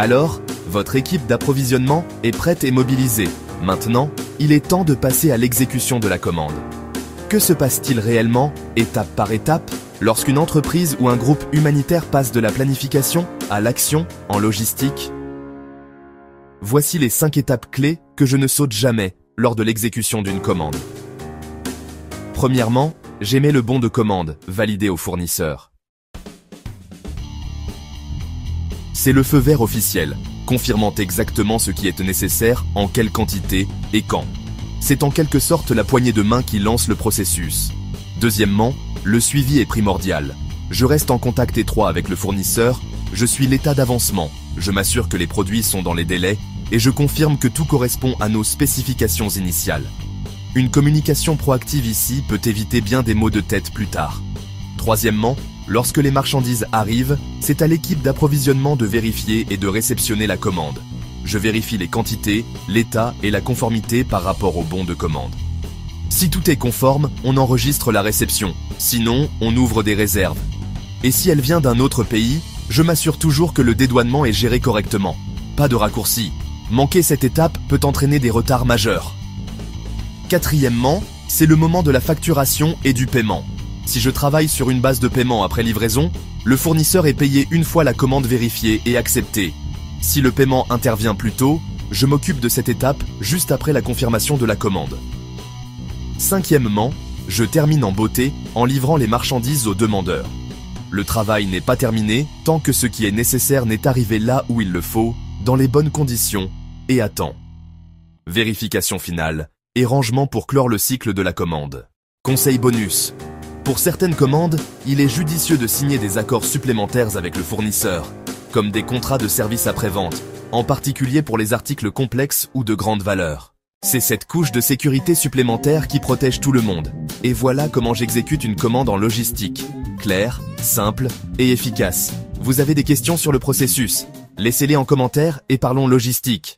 Alors, votre équipe d'approvisionnement est prête et mobilisée. Maintenant, il est temps de passer à l'exécution de la commande. Que se passe-t-il réellement, étape par étape, lorsqu'une entreprise ou un groupe humanitaire passe de la planification à l'action en logistique? Voici les 5 étapes clés que je ne saute jamais lors de l'exécution d'une commande. Premièrement, j'émets le bon de commande, validé au fournisseur. C'est le feu vert officiel, confirmant exactement ce qui est nécessaire, en quelle quantité et quand. C'est en quelque sorte la poignée de main qui lance le processus. Deuxièmement, le suivi est primordial. Je reste en contact étroit avec le fournisseur, je suis l'état d'avancement, je m'assure que les produits sont dans les délais et je confirme que tout correspond à nos spécifications initiales. Une communication proactive ici peut éviter bien des maux de tête plus tard. Troisièmement, lorsque les marchandises arrivent, c'est à l'équipe d'approvisionnement de vérifier et de réceptionner la commande. Je vérifie les quantités, l'état et la conformité par rapport au bon de commande. Si tout est conforme, on enregistre la réception. Sinon, on ouvre des réserves. Et si elle vient d'un autre pays, je m'assure toujours que le dédouanement est géré correctement. Pas de raccourci. Manquer cette étape peut entraîner des retards majeurs. Quatrièmement, c'est le moment de la facturation et du paiement. Si je travaille sur une base de paiement après livraison, le fournisseur est payé une fois la commande vérifiée et acceptée. Si le paiement intervient plus tôt, je m'occupe de cette étape juste après la confirmation de la commande. Cinquièmement, je termine en beauté en livrant les marchandises aux demandeurs. Le travail n'est pas terminé tant que ce qui est nécessaire n'est arrivé là où il le faut, dans les bonnes conditions et à temps. Vérification finale et rangement pour clore le cycle de la commande. Conseil bonus. Pour certaines commandes, il est judicieux de signer des accords supplémentaires avec le fournisseur, comme des contrats de service après-vente, en particulier pour les articles complexes ou de grande valeur. C'est cette couche de sécurité supplémentaire qui protège tout le monde. Et voilà comment j'exécute une commande en logistique. Claire, simple et efficace. Vous avez des questions sur le processus? Laissez-les en commentaire et parlons logistique.